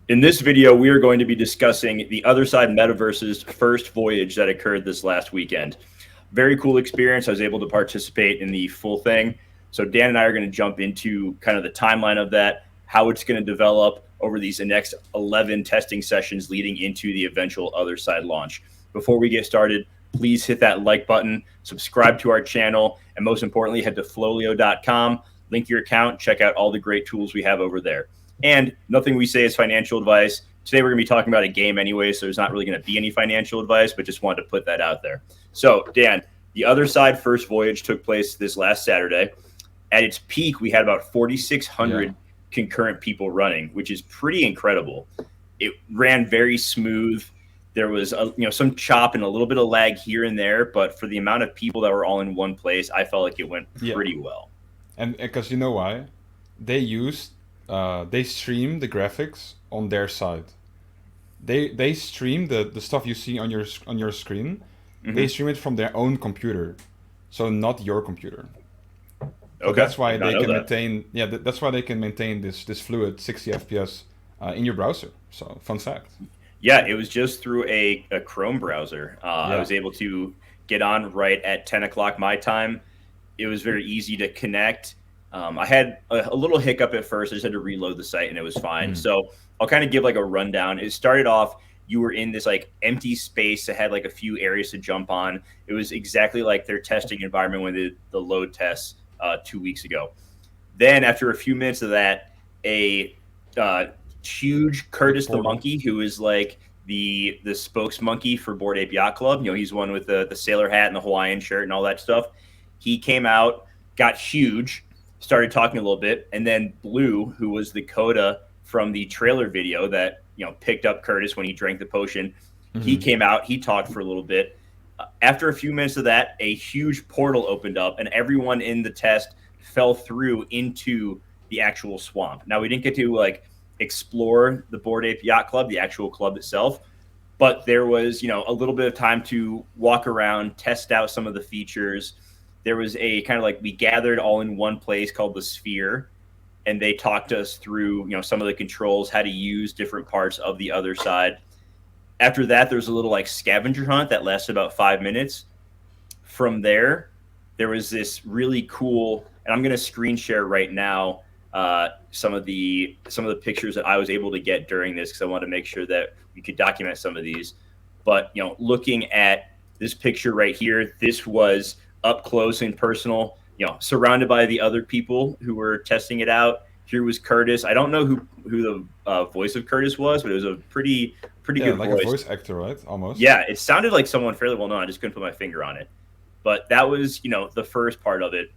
In this video, we are going to be discussing the Otherside Metaverse's first voyage that occurred this last weekend. Very cool experience. I was able to participate in the full thing. So Dan and I are going to jump into kind of the timeline of that, how it's going to develop over these next 11 testing sessions leading into the eventual Otherside launch. Before we get started, please hit that like button, subscribe to our channel, and most importantly, head to FLOLiO.com, link your account, check out all the great tools we have over there. And nothing we say is financial advice. Today we're going to be talking about a game anyway, so there's not really going to be any financial advice, but just wanted to put that out there. So, Dan, the Otherside first voyage took place this last Saturday. At its peak, we had about 4,600 concurrent people running, which is pretty incredible. It ran very smooth. There was some chop and a little bit of lag here and there, but for the amount of people that were all in one place, I felt like it went pretty well. And because you know why? They stream the graphics on their side. They stream the stuff you see on your screen. Mm-hmm. They stream it from their own computer, so not your computer. So okay, that's why they can maintain. Yeah, that's why they can maintain this fluid 60 FPS in your browser. So fun fact. Yeah, it was just through a Chrome browser. I was able to get on right at 10 o'clock my time. It was very easy to connect. I had a little hiccup at first. I just had to reload the site and it was fine. So I'll kind of give like a rundown. It started off, you were in this like empty space that had like a few areas to jump on. It was exactly like their testing environment when they did the load tests 2 weeks ago. Then after a few minutes of that, a huge Curtis the monkey, who is like the spokes monkey for Bored Ape Yacht Club. You know, he's one with the sailor hat and the Hawaiian shirt and all that stuff. He came out, got huge, started talking a little bit, and then Blue, who was the coda from the trailer video that picked up Curtis when he drank the potion, he came out, he talked for a little bit. After a few minutes of that, a huge portal opened up, and everyone in the test fell through into the actual swamp. Now, we didn't get to explore the Bored Ape Yacht Club, the actual club itself, but there was a little bit of time to walk around, test out some of the features. There was a kind of we gathered all in one place called the Sphere, and they talked us through, some of the controls, how to use different parts of the Otherside. After that, there's a little scavenger hunt that lasted about 5 minutes. From there, there was this really cool, and I'm going to screen share right now some of the pictures that I was able to get during this because I wanted to make sure that we could document some of these. But looking at this picture right here, this was up close and personal, surrounded by the other people who were testing it out. Here was Curtis. I don't know who the voice of Curtis was, but it was a pretty good like voice. A voice actor, right? Almost. Yeah, it sounded like someone fairly well known. I just couldn't put my finger on it. But that was, the first part of it.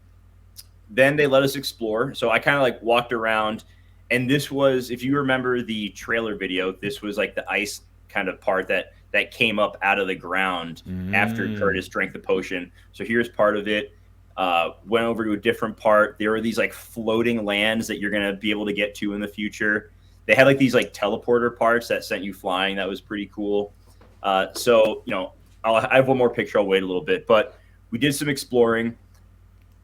Then they let us explore. So I kind of walked around, and this was, if you remember the trailer video, this was the ice kind of part that came up out of the ground after Curtis drank the potion. So here's part of it. Went over to a different part. There were these floating lands that you're going to be able to get to in the future. They had these teleporter parts that sent you flying. That was pretty cool. So, I have one more picture. I'll wait a little bit, but we did some exploring.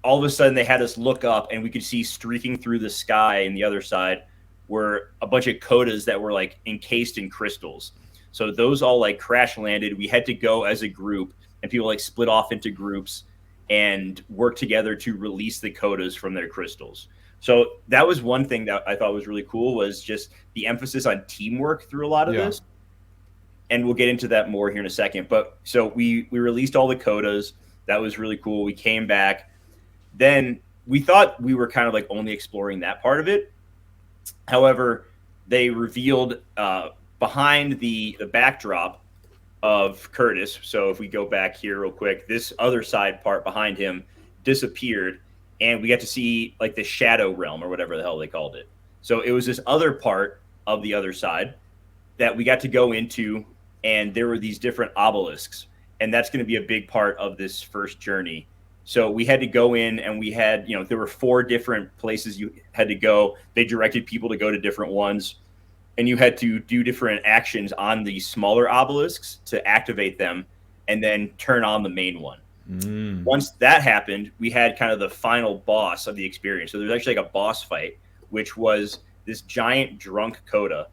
All of a sudden they had us look up and we could see streaking through the sky and the other side were a bunch of codas that were encased in crystals. So those all crash landed. We had to go as a group, and people split off into groups and work together to release the codas from their crystals. So that was one thing that I thought was really cool, was just the emphasis on teamwork through a lot of this. And we'll get into that more here in a second. But so we released all the codas. That was really cool. We came back. Then we thought we were kind of only exploring that part of it. However, they revealed behind the backdrop of Curtis. So if we go back here real quick, this other side part behind him disappeared, and we got to see the shadow realm or whatever the hell they called it. So it was this other part of the other side that we got to go into, and there were these different obelisks, and that's going to be a big part of this first journey. So we had to go in, and we had, there were 4 different places you had to go. They directed people to go to different ones, and you had to do different actions on the smaller obelisks to activate them and then turn on the main one. Once that happened, we had kind of the final boss of the experience. So there's actually a boss fight, which was this giant drunk coda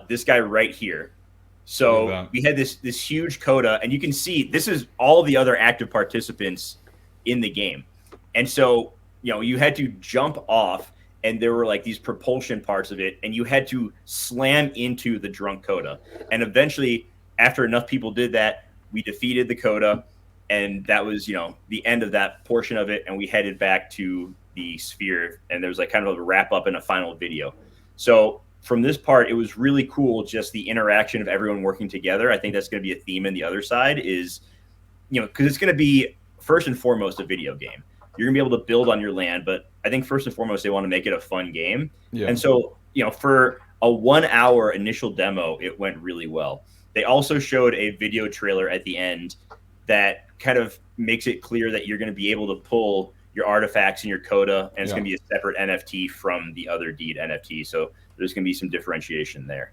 this guy right here. Look at So that. we had this huge coda, and you can see this is all the other active participants in the game. And so, you had to jump off, and there were like these propulsion parts of it, and you had to slam into the drunk coda. And eventually, after enough people did that, we defeated the coda, and that was, the end of that portion of it, and we headed back to the sphere, and there was like kind of a wrap up and a final video. So from this part, it was really cool, just the interaction of everyone working together. I think that's going to be a theme in the other side is, because it's going to be first and foremost a video game. You're going to be able to build on your land, but I think first and foremost, they want to make it a fun game. Yeah. And so, for a 1 hour initial demo, it went really well. They also showed a video trailer at the end that kind of makes it clear that you're going to be able to pull your artifacts and your coda, and it's going to be a separate NFT from the other deed NFT. So there's going to be some differentiation there.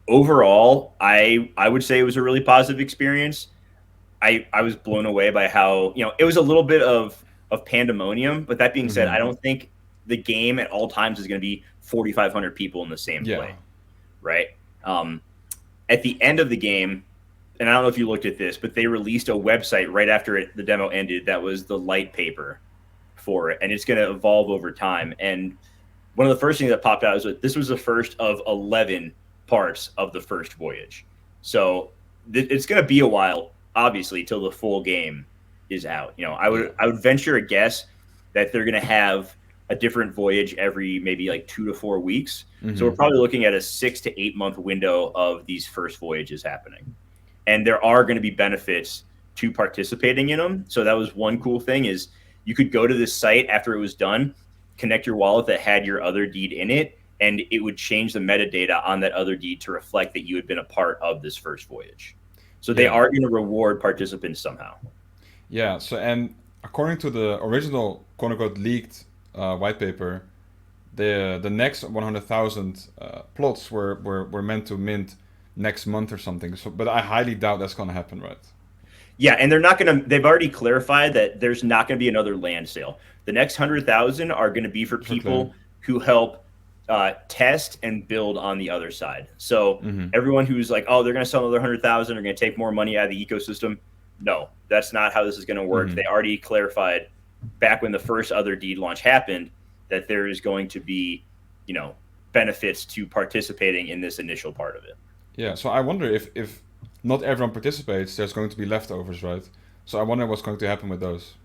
Overall, I would say it was a really positive experience. I was blown away by how, it was a little bit of pandemonium, but that being said, I don't think the game at all times is going to be 4,500 people in the same play, right? At the end of the game, and I don't know if you looked at this, but they released a website right after the demo ended that was the light paper for it, and it's going to evolve over time. And one of the first things that popped out is that this was the first of 11 parts of the first voyage. So it's going to be a while, obviously, till the full game is out. I would venture a guess that they're going to have a different voyage every maybe like 2 to 4 weeks. So we're probably looking at a 6 to 8 month window of these first voyages happening. And there are going to be benefits to participating in them. So that was one cool thing is you could go to this site after it was done, connect your wallet that had your other deed in it, and it would change the metadata on that other deed to reflect that you had been a part of this first voyage. So they are going to reward participants somehow. Yeah. So, and according to the original quote unquote leaked white paper, the next 100,000 plots were meant to mint next month or something. So, but I highly doubt that's going to happen, right? Yeah, and they're not going to. They've already clarified that there's not going to be another land sale. The next 100,000 are going to be for people who help test and build on the other side. So everyone who's like, oh, they're going to sell another 100,000, they're going to take more money out of the ecosystem. No, that's not how this is going to work. They already clarified back when the first other deed launch happened that there is going to be, benefits to participating in this initial part of it. Yeah. So I wonder if not everyone participates, there's going to be leftovers, right? So I wonder what's going to happen with those.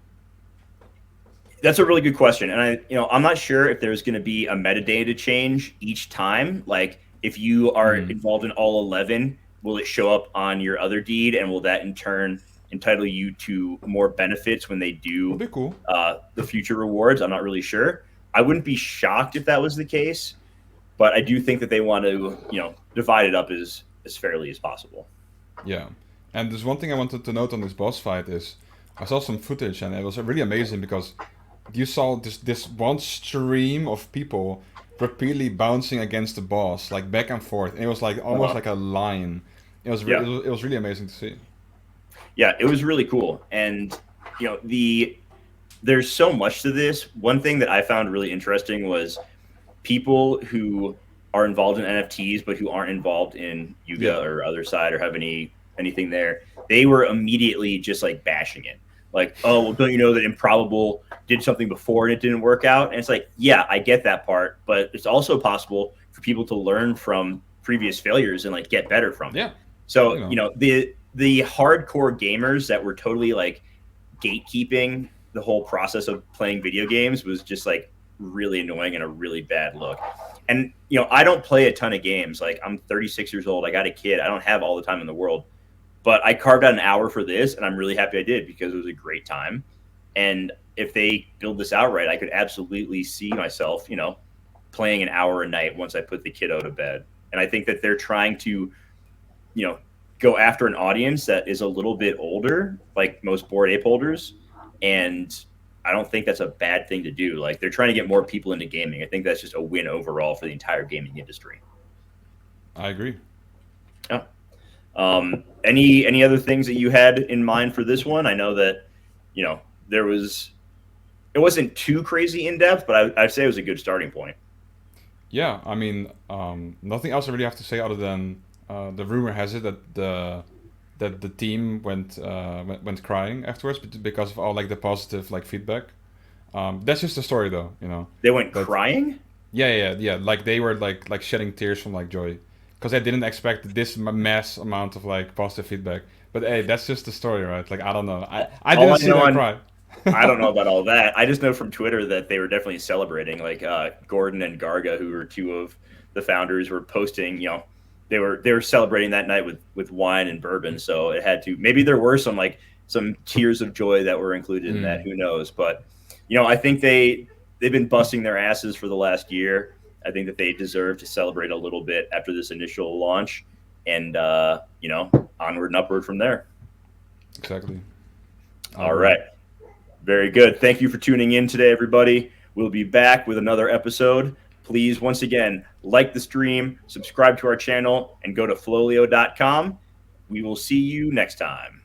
That's a really good question. And I'm not sure if there's going to be a metadata change each time. Like if you are involved in all 11, will it show up on your other deed? And will that in turn entitle you to more benefits when they do That'd be cool. The future rewards? I'm not really sure. I wouldn't be shocked if that was the case, but I do think that they want to, divide it up as fairly as possible. Yeah. And there's one thing I wanted to note on this boss fight is I saw some footage and it was really amazing because you saw this one stream of people repeatedly bouncing against the boss, like back and forth. And it was like almost like a line. It was really amazing to see. Yeah, it was really cool. And there's so much to this. One thing that I found really interesting was people who are involved in NFTs but who aren't involved in Yuga or Otherside or have anything there. They were immediately just like bashing it. Like, oh, well, don't you know that Improbable did something before and it didn't work out? And it's like, yeah, I get that part, but it's also possible for people to learn from previous failures and like get better from it. Yeah. So, the hardcore gamers that were totally like gatekeeping the whole process of playing video games was just like really annoying and a really bad look. And, I don't play a ton of games. Like I'm 36 years old. I got a kid. I don't have all the time in the world. But I carved out an hour for this, and I'm really happy I did because it was a great time. And if they build this out right, I could absolutely see myself, playing an hour a night once I put the kiddo to bed. And I think that they're trying to, go after an audience that is a little bit older, like most Bored Ape holders. And I don't think that's a bad thing to do. Like they're trying to get more people into gaming. I think that's just a win overall for the entire gaming industry. I agree. Yeah. Any other things that you had in mind for this one? I know that, it wasn't too crazy in depth, but I'd say it was a good starting point. Yeah, I mean, nothing else I really have to say other than the rumor has it that the team went crying afterwards because of all like the positive like feedback. That's just the story though, you know. They went But crying? yeah. Like they were like shedding tears from like joy because they didn't expect this mass amount of like positive feedback. But hey, that's just the story, right? Like I don't know. I All didn't I see know them on cry. I don't know about all that. I just know from Twitter that they were definitely celebrating. Like Gordon and Garga, who were two of the founders, were posting. They were celebrating that night with wine and bourbon. So it had to. Maybe there were some tears of joy that were included in that. Mm, Who knows? But I think they've been busting their asses for the last year. I think that they deserve to celebrate a little bit after this initial launch, and onward and upward from there. exactly. I All agree. right. Very good. Thank you for tuning in today, everybody. We'll be back with another episode. Please, once again, like the stream, subscribe to our channel, and go to FLOLiO.com. We will see you next time.